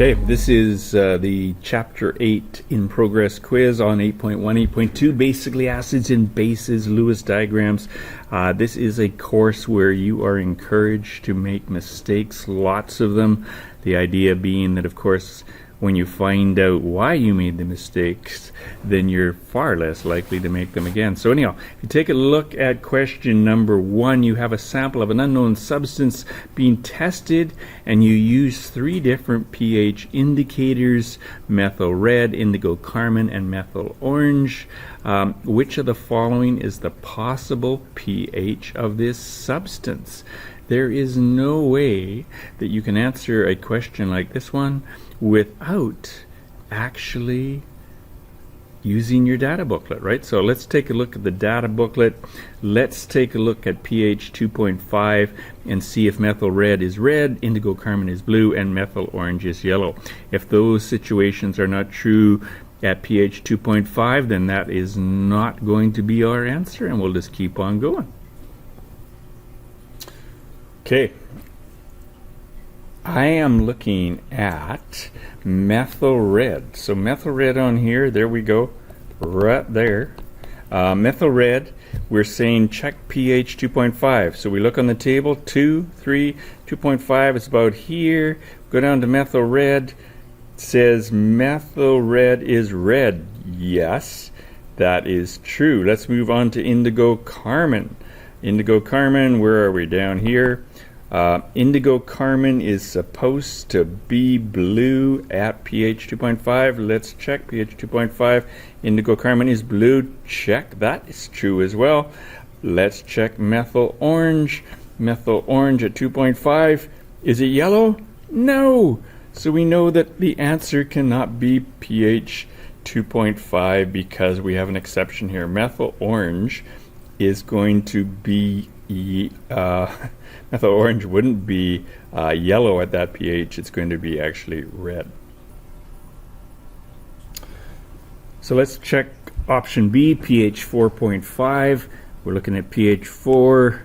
Okay, this is the Chapter 8 in progress quiz on 8.1, 8.2, basically acids and bases, Lewis diagrams. This is a course where you are encouraged to make mistakes, lots of them. The idea being that, of course, when you find out why you made the mistakes, then you're far less likely to make them again. So anyhow, if you take a look at question number 1, you have a sample of an unknown substance being tested, and you use 3 different pH indicators: methyl red, indigo carmine, and methyl orange. Which of the following is the possible pH of this substance? There is no way that you can answer a question like this one without actually using your data booklet, right? So let's take a look at the data booklet. Let's take a look at pH 2.5 and see if methyl red is red, indigo carmine is blue, and methyl orange is yellow. If those situations are not true at pH 2.5, then that is not going to be our answer, and we'll just keep on going. Okay, I am looking at methyl red. So methyl red on here, there we go, right there. Methyl red, we're saying check pH 2.5. So we look on the table, 2, 3, 2.5 is about here. Go down to methyl red. It says methyl red is red. Yes, that is true. Let's move on to indigo carmine. Indigo carmine, where are we? Down here. Indigo carmine is supposed to be blue at pH 2.5. Let's check pH 2.5. Indigo carmine is blue. Check. That is true as well. Let's check methyl orange. Methyl orange at 2.5. Is it yellow? No. So we know that the answer cannot be pH 2.5 because we have an exception here. Methyl orange is going to be methyl orange wouldn't be yellow at that pH. It's going to be actually red. So let's check option B, pH 4.5. We're looking at pH 4,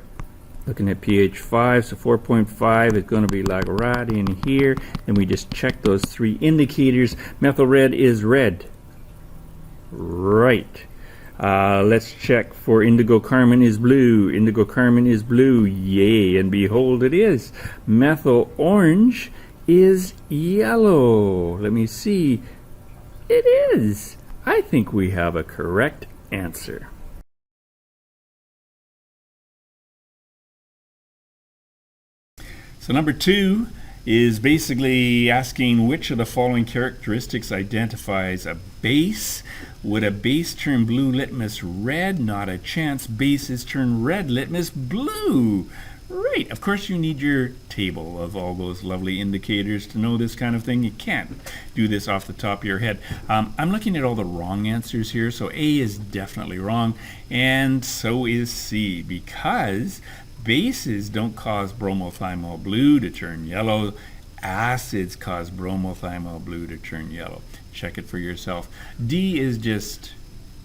looking at pH 5. So 4.5 is going to be like right in here. And we just check those 3 indicators. Methyl red is red. Right. Let's check for indigo carmine is blue. Indigo carmine is blue. Yay, and behold it is. Methyl orange is yellow. Let me see. It is. I think we have a correct answer. So number 2 is basically asking which of the following characteristics identifies a base. Would a base turn blue litmus red? Not a chance. Bases turn red litmus blue. Right. Of course you need your table of all those lovely indicators to know this kind of thing. You can't do this off the top of your head. I'm looking at all the wrong answers here. So A is definitely wrong, and so is C, because bases don't cause bromothiamyl blue to turn yellow. Acids cause bromothiamyl blue to turn yellow. Check it for yourself. D is just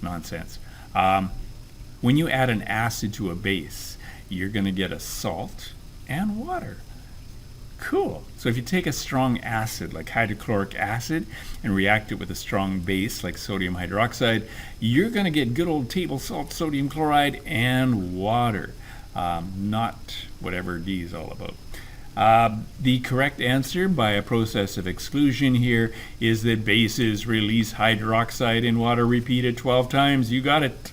nonsense. When you add an acid to a base, you're going to get a salt and water. Cool. So if you take a strong acid like hydrochloric acid and react it with a strong base like sodium hydroxide, you're going to get good old table salt, sodium chloride, and water. Not whatever D is all about. The correct answer by a process of exclusion here is that bases release hydroxide in water repeated 12 times. You got it.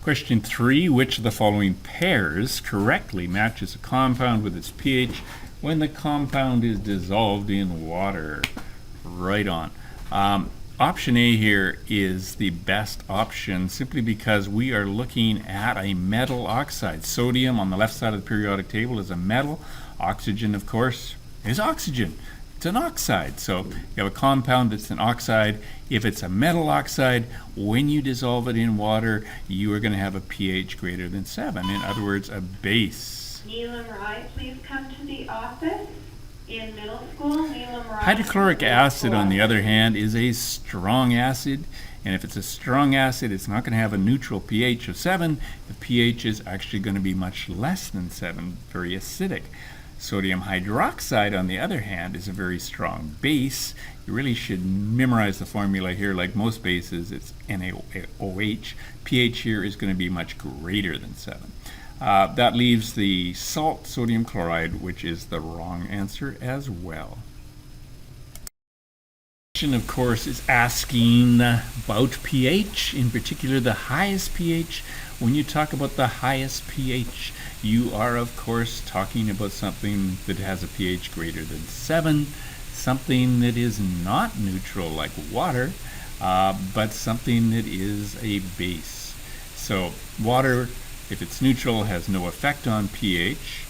Question 3, which of the following pairs correctly matches a compound with its pH when the compound is dissolved in water? Right on. Option A here is the best option simply because we are looking at a metal oxide. Sodium on the left side of the periodic table is a metal. Oxygen, of course, is oxygen. It's an oxide. So you have a compound that's an oxide. If it's a metal oxide, when you dissolve it in water, you are going to have a pH greater than 7. In other words, a base. Neelam Rai, please come to the office. In middle school, hydrochloric acid, on the other hand, is a strong acid, and if it's a strong acid, it's not going to have a neutral pH of 7. The pH is actually going to be much less than 7, very acidic. Sodium hydroxide, on the other hand, is a very strong base. You really should memorize the formula here. Like most bases, it's NaOH. pH here is going to be much greater than 7. That leaves the salt sodium chloride, which is the wrong answer as well. Of course, is asking about pH, in particular the highest pH. When you talk about the highest pH, you are of course talking about something that has a pH greater than 7, something that is not neutral like water, but something that is a base. So water, if it's neutral, has no effect on pH.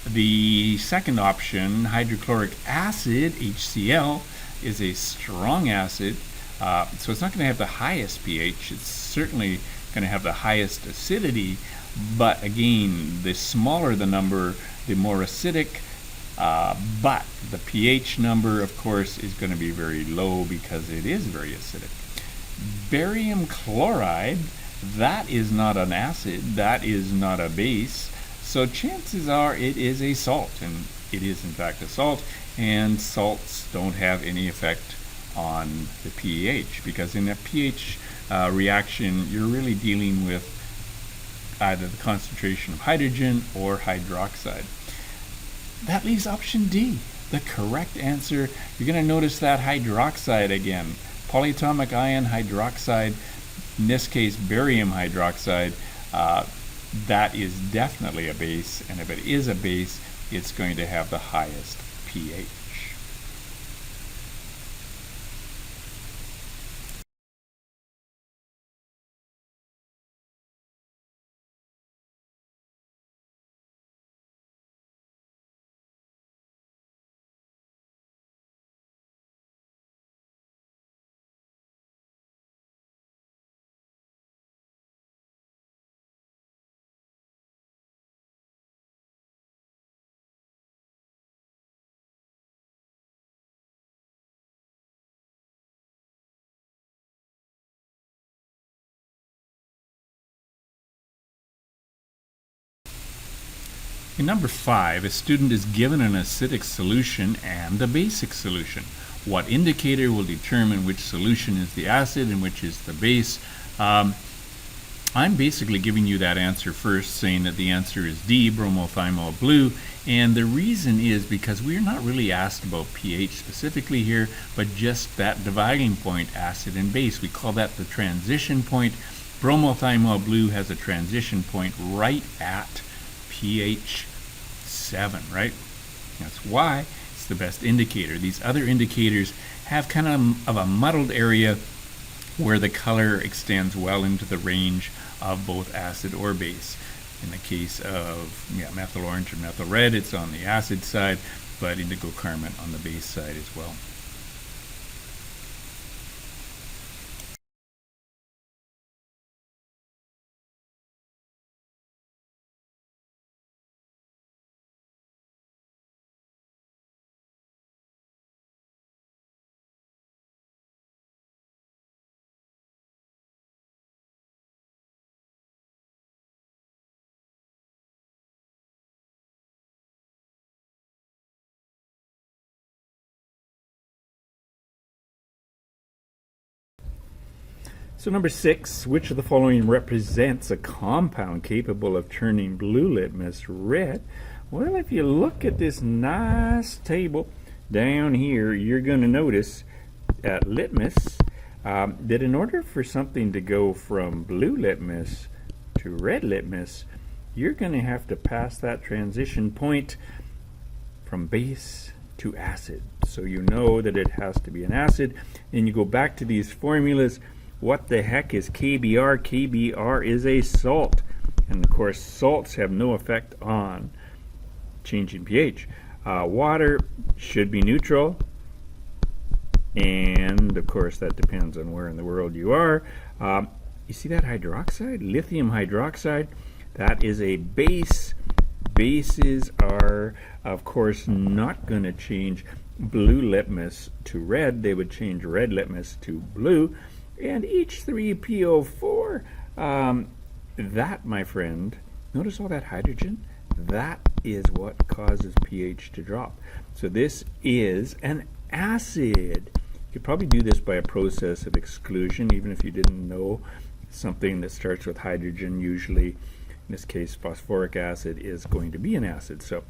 The second option, hydrochloric acid, HCl, is a strong acid, so it's not going to have the highest pH. It's certainly going to have the highest acidity, but again, the smaller the number, the more acidic, but the pH number, of course, is going to be very low because it is very acidic. Barium chloride, that is not an acid, that is not a base, so chances are it is a salt, and it is in fact a salt, and salts don't have any effect on the pH, because in a pH reaction you're really dealing with either the concentration of hydrogen or hydroxide. That leaves option D, the correct answer. You're going to notice that hydroxide again, polyatomic ion hydroxide, in this case barium hydroxide. That is definitely a base, and if it is a base, it's going to have the highest pH. In number 5, a student is given an acidic solution and a basic solution. What indicator will determine which solution is the acid and which is the base? I'm basically giving you that answer first, saying that the answer is D, bromothymol blue, and the reason is because we're not really asked about pH specifically here, but just that dividing point, acid and base. We call that the transition point. Bromothymol blue has a transition point right at pH 7, right? That's why it's the best indicator. These other indicators have kind of a muddled area where the color extends well into the range of both acid or base. In the case of methyl orange and methyl red, it's on the acid side, but indigo carmine on the base side as well. So number 6, which of the following represents a compound capable of turning blue litmus red? Well, if you look at this nice table down here, you're going to notice at litmus that in order for something to go from blue litmus to red litmus, you're going to have to pass that transition point from base to acid. So you know that it has to be an acid. Then you go back to these formulas. What the heck is KBr? KBr is a salt. And of course, salts have no effect on changing pH. Water should be neutral. And of course, that depends on where in the world you are. You see that hydroxide? Lithium hydroxide. That is a base. Bases are, of course, not going to change blue litmus to red. They would change red litmus to blue. And H3PO4, that, my friend, notice all that hydrogen? That is what causes pH to drop. So this is an acid. You could probably do this by a process of exclusion, even if you didn't know something that starts with hydrogen. Usually, in this case, phosphoric acid is going to be an acid. So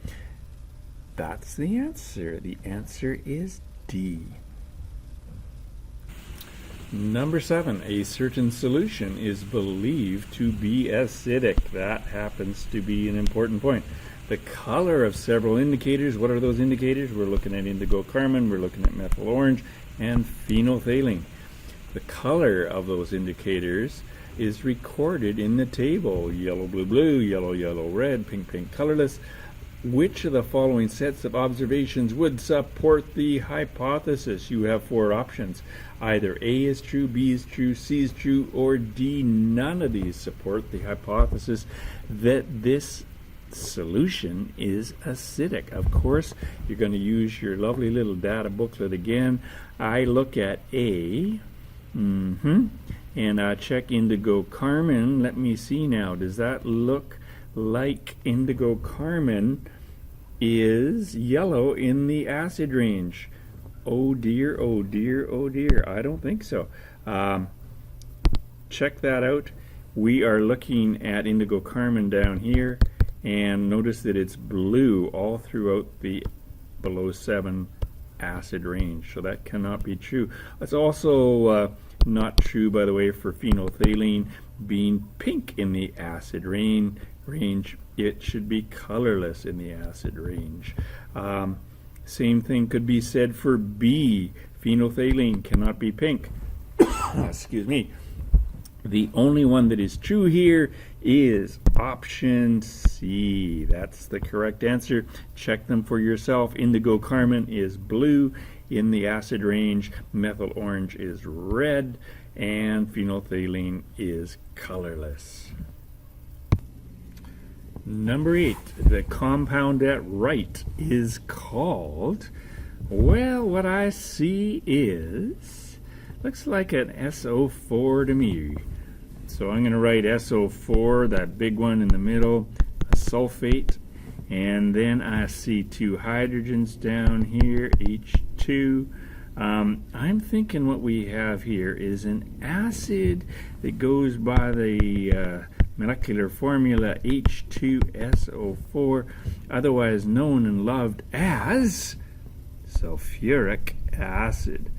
that's the answer. The answer is D. Number 7, a certain solution is believed to be acidic. That happens to be an important point. The color of several indicators. What are those indicators? We're looking at indigo carmine, we're looking at methyl orange, and phenolphthalein. The color of those indicators is recorded in the table. Yellow, blue, blue, yellow, yellow, red, pink, pink, colorless. Which of the following sets of observations would support the hypothesis? You have 4 options. Either A is true, B is true, C is true, or D. None of these support the hypothesis that this solution is acidic. Of course, you're going to use your lovely little data booklet again. I look at A, and I check indigo carmine. Let me see now. Does that look like indigo carmine is yellow in the acid range? Oh dear, oh dear, oh dear. I don't think so. Check that out. We are looking at indigo carmine down here, and notice that it's blue all throughout the below 7 acid range. So that cannot be true. It's also not true, by the way, for phenolphthalein being pink in the acid range. It should be colorless in the acid range. Same thing could be said for B. Phenolphthalein cannot be pink. Excuse me. The only one that is true here is option C. That's the correct answer. Check them for yourself. Indigo carmine is blue in the acid range, methyl orange is red, and phenolphthalein is colorless. Number 8, the compound at right is called, well, what I see is, looks like an SO4 to me. So I'm going to write SO4, that big one in the middle, a sulfate, and then I see 2 hydrogens down here, H2. I'm thinking what we have here is an acid that goes by the molecular formula H2SO4, otherwise known and loved as sulfuric acid.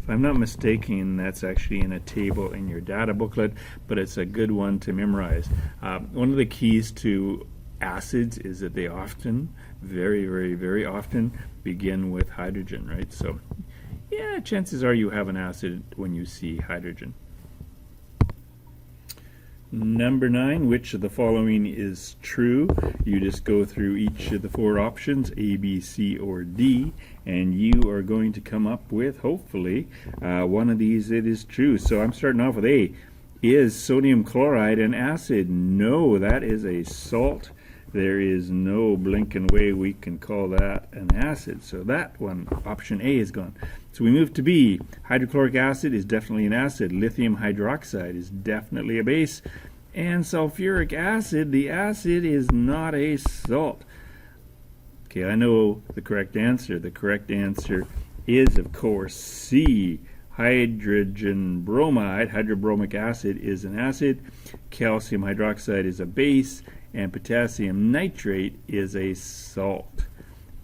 If I'm not mistaken, that's actually in a table in your data booklet, but it's a good one to memorize. One of the keys to acids is that they often, very, very, very often begin with hydrogen, right? So, yeah, chances are you have an acid when you see hydrogen. Number 9, which of the following is true? You just go through each of the 4 options, A, B, C, or D, and you are going to come up with, hopefully, one of these that is true. So I'm starting off with A. Is sodium chloride an acid? No, that is a salt. There is no blinking way we can call that an acid. So that one, option A, is gone. So we move to B. Hydrochloric acid is definitely an acid. Lithium hydroxide is definitely a base. And sulfuric acid, the acid is not a salt. Okay, I know the correct answer. The correct answer is, of course, C. Hydrogen bromide, hydrobromic acid, is an acid. Calcium hydroxide is a base. And potassium nitrate is a salt.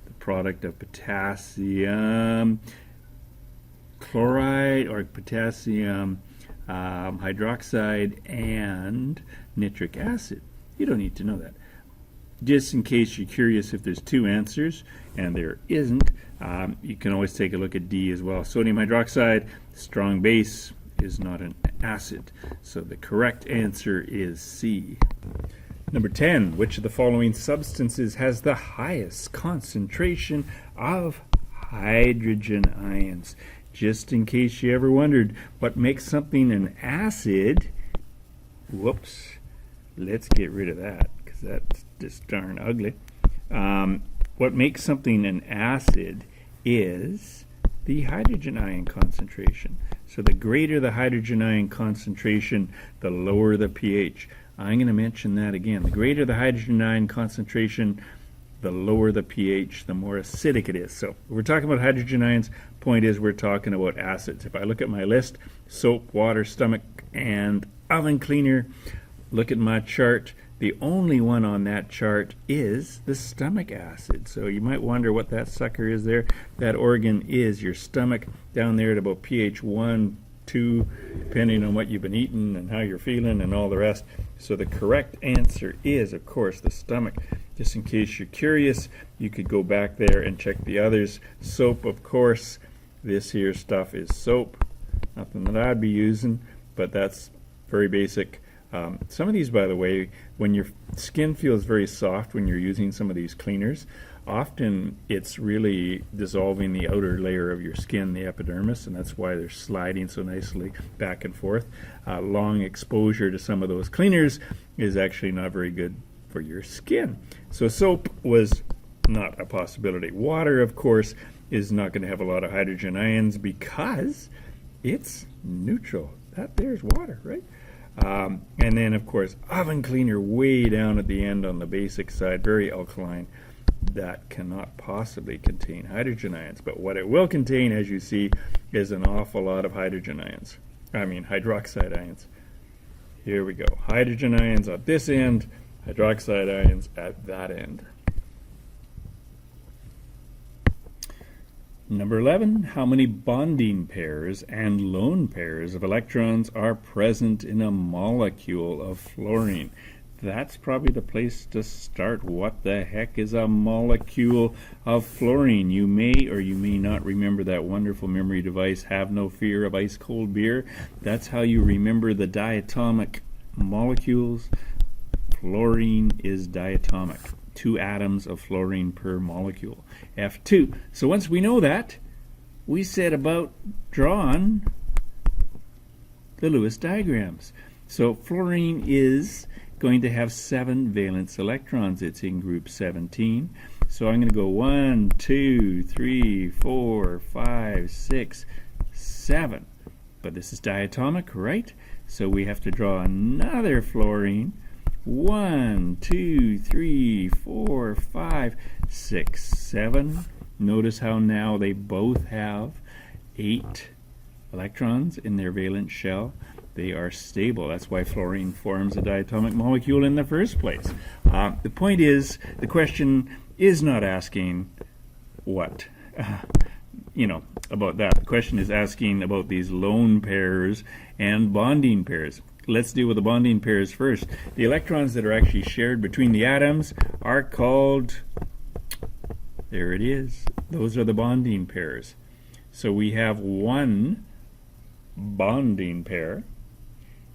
The product of potassium chloride or potassium hydroxide and nitric acid. You don't need to know that. Just in case you're curious if there's 2 answers, and there isn't, you can always take a look at D as well. Sodium hydroxide, strong base, is not an acid. So the correct answer is C. Number 10, which of the following substances has the highest concentration of hydrogen ions? Just in case you ever wondered what makes something an acid, whoops, let's get rid of that because that's just darn ugly. What makes something an acid is the hydrogen ion concentration. So the greater the hydrogen ion concentration, the lower the pH. I'm going to mention that again. The greater the hydrogen ion concentration, the lower the pH, the more acidic it is. So if we're talking about hydrogen ions, point is we're talking about acids. If I look at my list, soap, water, stomach, and oven cleaner, look at my chart. The only one on that chart is the stomach acid. So you might wonder what that sucker is there. That organ is your stomach down there at about pH 1, 2, depending on what you've been eating and how you're feeling and all the rest. So the correct answer is, of course, the stomach. Just in case you're curious, you could go back there and check the others. Soap, of course, this here stuff is soap. Nothing that I'd be using, but that's very basic. Some of these, by the way, when your skin feels very soft when you're using some of these cleaners, often it's really dissolving the outer layer of your skin, the epidermis, and that's why they're sliding so nicely back and forth. Long exposure to some of those cleaners is actually not very good for your skin. So soap was not a possibility. Water, of course, is not going to have a lot of hydrogen ions because it's neutral. That there's water, right? And then, of course, oven cleaner way down at the end on the basic side, very alkaline. That cannot possibly contain hydrogen ions. But what it will contain, as you see, is an awful lot of hydrogen ions. I mean, hydroxide ions. Here we go. Hydrogen ions at this end, hydroxide ions at that end. Number 11, how many bonding pairs and lone pairs of electrons are present in a molecule of fluorine? That's probably the place to start. What the heck is a molecule of fluorine? You may or you may not remember that wonderful memory device, Have No Fear of Ice Cold Beer. That's how you remember the diatomic molecules. Fluorine is diatomic. 2 atoms of fluorine per molecule, F2. So once we know that, we set about drawing the Lewis diagrams. So fluorine is going to have 7 valence electrons. It's in group 17. So I'm going to go 1, 2, 3, 4, 5, 6, 7. But this is diatomic, right? So we have to draw another fluorine. 1, 2, 3, 4, 5, 6, 7. Notice how now they both have 8 electrons in their valence shell. They are stable. That's why fluorine forms a diatomic molecule in the first place. The point is, the question is not asking what, about that. The question is asking about these lone pairs and bonding pairs. Let's deal with the bonding pairs first. The electrons that are actually shared between the atoms are called, there it is, those are the bonding pairs. So we have 1 bonding pair,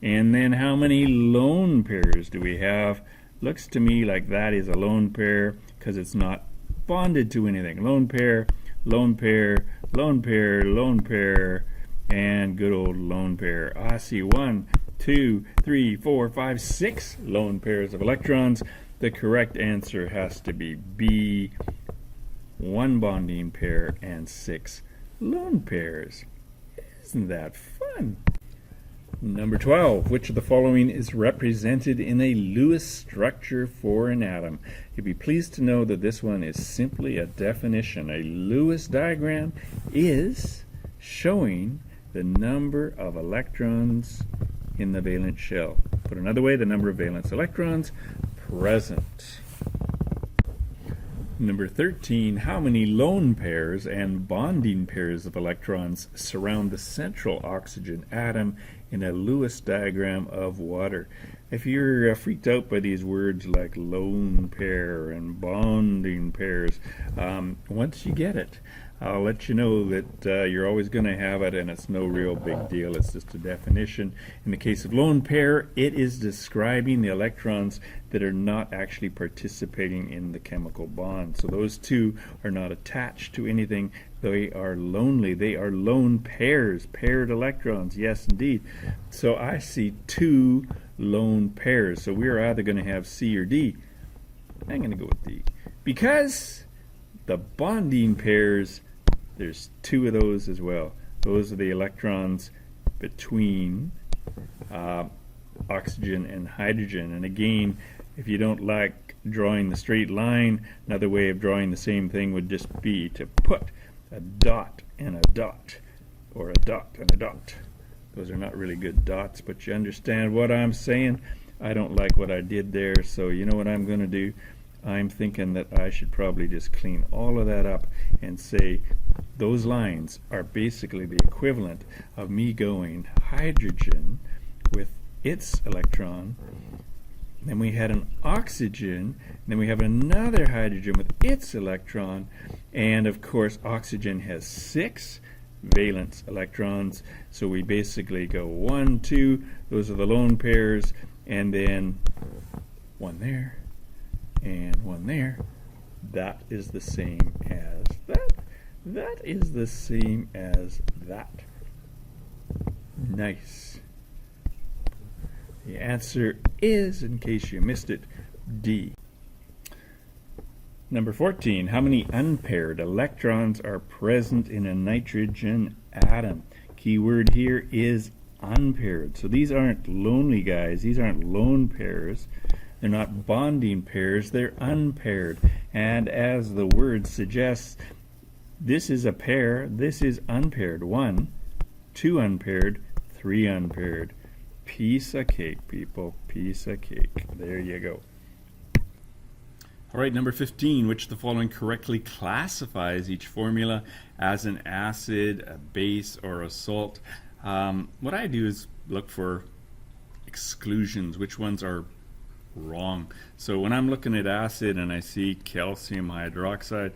and then how many lone pairs do we have? Looks to me like that is a lone pair because it's not bonded to anything. Lone pair, lone pair, lone pair, lone pair, and good old lone pair. I see 1, 2, 3, 4, 5, 6 lone pairs of electrons. The correct answer has to be B, 1 bonding pair and 6 lone pairs. Isn't that fun? Number 12, which of the following is represented in a Lewis structure for an atom? You'll be pleased to know that this one is simply a definition. A Lewis diagram is showing the number of electrons in the valence shell. Put another way, the number of valence electrons present. Number 13, how many lone pairs and bonding pairs of electrons surround the central oxygen atom in a Lewis diagram of water? If you're freaked out by these words like lone pair and bonding pairs, once you get it, I'll let you know that you're always going to have it, and it's no real big deal. It's just a definition. In the case of lone pair, it is describing the electrons that are not actually participating in the chemical bond. So those two are not attached to anything. They are lonely. They are lone pairs, paired electrons. Yes, indeed. So I see 2 lone pairs. So we're either going to have C or D. I'm going to go with D. Because the bonding pairs, there's 2 of those as well. Those are the electrons between oxygen and hydrogen. And again, If you don't like drawing the straight line, another way of drawing the same thing would just be to put a dot and a dot, or a dot and a dot. Those are not really good dots, but you understand what I'm saying. I don't like what I did there, so you know what I'm going to do? I'm thinking that I should probably just clean all of that up and say those lines are basically the equivalent of me going hydrogen with its electron, then we had an oxygen, then we have another hydrogen with its electron, and of course oxygen has 6 valence electrons, so we basically go 1, 2, those are the lone pairs, and then one there and one there. That is the same as that. That is the same as that. Nice. The answer is, in case you missed it, D. Number 14, how many unpaired electrons are present in a nitrogen atom? Key word here is unpaired. So these aren't lonely guys, these aren't lone pairs. They're not bonding pairs, they're unpaired. And as the word suggests, this is a pair, this is unpaired. 1, 2 unpaired, 3 unpaired. Piece of cake, people, piece of cake. There you go. All right, number 15, which of the following correctly classifies each formula as an acid, a base, or a salt? What I do is look for exclusions, which ones are wrong. So when I'm looking at acid and I see calcium hydroxide,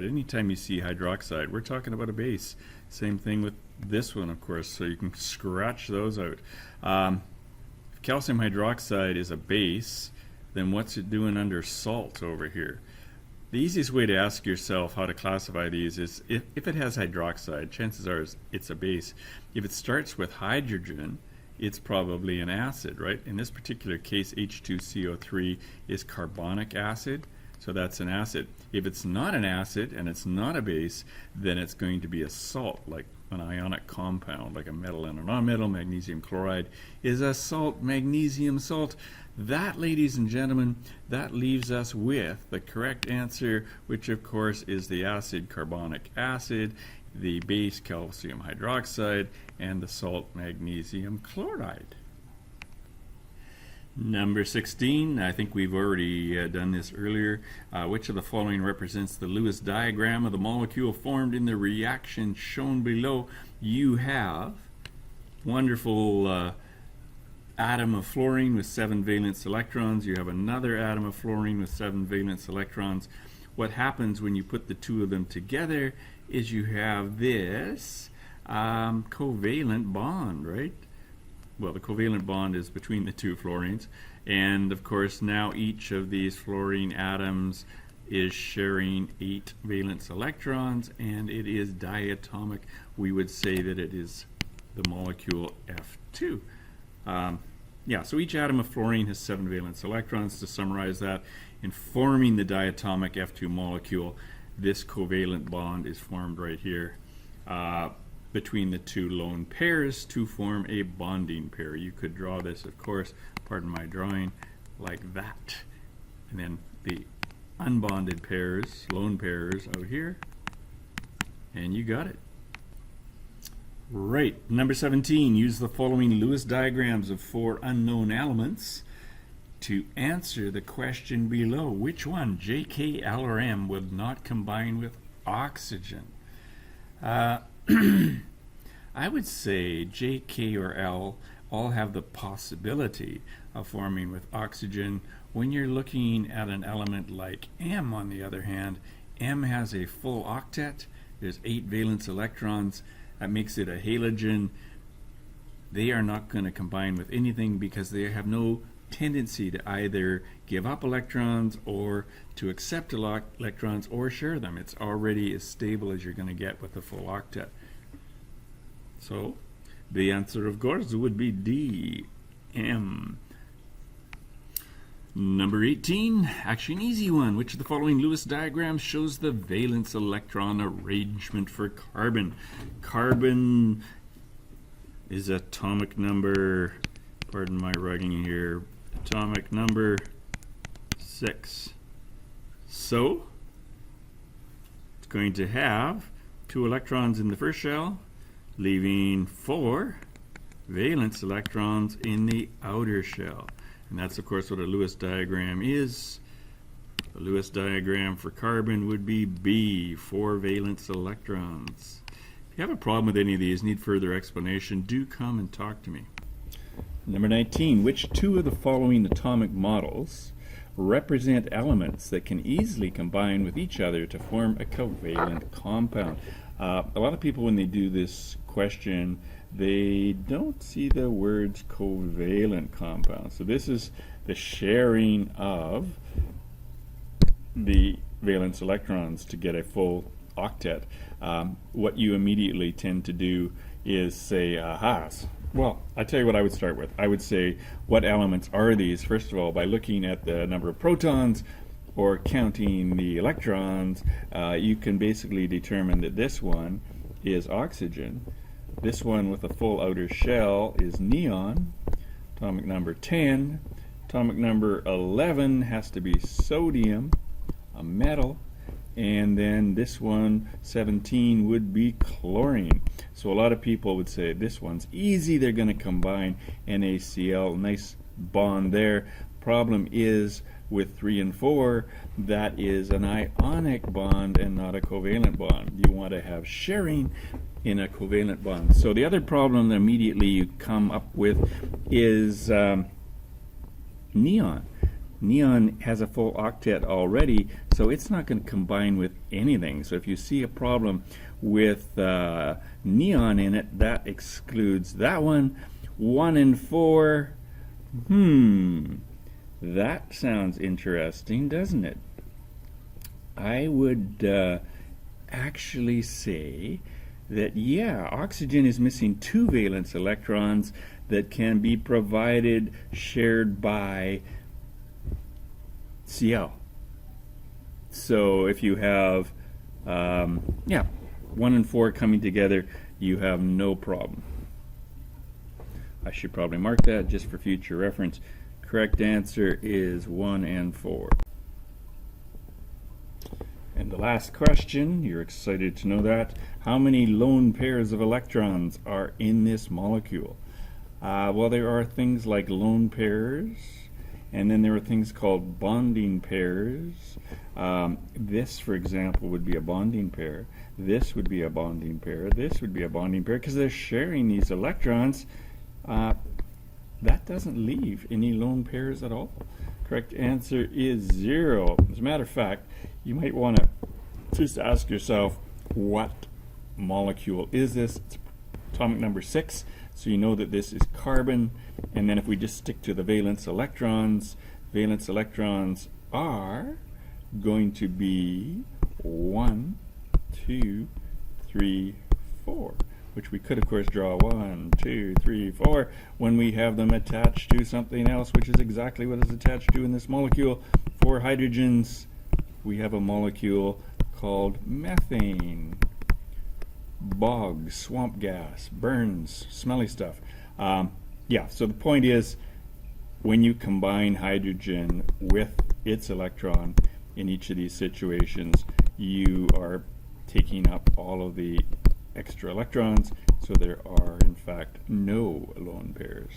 anytime you see hydroxide, we're talking about a base. Same thing with this one, of course, so you can scratch those out. If calcium hydroxide is a base, then what's it doing under salt over here? The easiest way to ask yourself how to classify these is if it has hydroxide, chances are it's a base. If it starts with hydrogen, it's probably an acid, right? In this particular case, H2CO3 is carbonic acid, so that's an acid. If it's not an acid and it's not a base, then it's going to be a salt, like an ionic compound, like a metal and a nonmetal. Magnesium chloride is a salt, magnesium salt. That, ladies and gentlemen, that leaves us with the correct answer, which of course is the acid carbonic acid, the base calcium hydroxide, and the salt magnesium chloride. Number 16, I think we've already done this earlier. Which of the following represents the Lewis diagram of the molecule formed in the reaction shown below? You have wonderful atom of fluorine with 7 valence electrons. You have another atom of fluorine with 7 valence electrons. What happens when you put the two of them together is you have this covalent bond, right? Well, the covalent bond is between the two fluorines, and of course now each of these fluorine atoms is sharing 8 valence electrons, and it is diatomic. We would say that it is the molecule F2. So each atom of fluorine has 7 valence electrons. To summarize that, in forming the diatomic F2 molecule, this covalent bond is formed right here between the two lone pairs to form a bonding pair. You could draw this, of course, pardon my drawing, like that. And then the unbonded pairs, lone pairs out here, and you got it. Right, number 17, use the following Lewis diagrams of 4 unknown elements to answer the question below. Which one, J, K, L, or M, would not combine with oxygen? I would say J, K, or L all have the possibility of forming with oxygen. When you're looking at an element like M, on the other hand, M has a full octet. There's 8 valence electrons. That makes it a halogen. They are not going to combine with anything because they have no tendency to either give up electrons or to accept electrons or share them. It's already as stable as you're going to get with the full octet. So the answer, of course, would be D, M. Number 18, actually an easy one. Which of the following Lewis diagrams shows the valence electron arrangement for carbon? Carbon is atomic number, pardon my writing here, atomic number 6. So it's going to have 2 electrons in the first shell, leaving 4 valence electrons in the outer shell. And that's, of course, what a Lewis diagram is. The Lewis diagram for carbon would be B, 4 valence electrons. If you have a problem with any of these, need further explanation, do come and talk to me. Number 19, which 2 of the following atomic models represent elements that can easily combine with each other to form a covalent compound? A lot of people, when they do this question, they don't see the words covalent compound. So this is the sharing of the valence electrons to get a full octet. What you immediately tend to do is say, well, I tell you what I would start with. I would say, what elements are these? First of all, by looking at the number of protons or counting the electrons, you can basically determine that this one is oxygen. This one with a full outer shell is neon, atomic number 10. Atomic number 11 has to be sodium, a metal. And then this one, 17, would be chlorine. So a lot of people would say this one's easy. They're going to combine NaCl, nice bond there. Problem is with 3 and 4, that is an ionic bond and not a covalent bond. You want to have sharing in a covalent bond. So the other problem that immediately you come up with is neon. Neon has a full octet already, so it's not going to combine with anything. So if you see a problem with neon in it, that excludes that one. 1 and 4, that sounds interesting, doesn't it? I would actually say that, yeah, oxygen is missing 2 valence electrons that can be provided, shared by Cl. So if you have 1 and 4 coming together, you have no problem. I should probably mark that just for future reference. Correct answer is 1 and 4. And the last question, you're excited to know that. How many lone pairs of electrons are in this molecule? Well, there are things like lone pairs, and then there are things called bonding pairs. This, for example, would be a bonding pair. This would be a bonding pair. This would be a bonding pair because they're sharing these electrons. That doesn't leave any lone pairs at all. Correct answer is 0. As a matter of fact, you might want to just ask yourself, what molecule is this? It's atomic number 6, so you know that this is carbon. And then if we just stick to the valence electrons are going to be 1, 2, 3, 4. Which we could, of course, draw 1, 2, 3, 4 when we have them attached to something else, which is exactly what is attached to in this molecule. 4 hydrogens, we have a molecule called methane. Bog, swamp gas, burns, smelly stuff. So the point is, when you combine hydrogen with its electron in each of these situations, you are taking up all of the extra electrons, so there are in fact no lone pairs.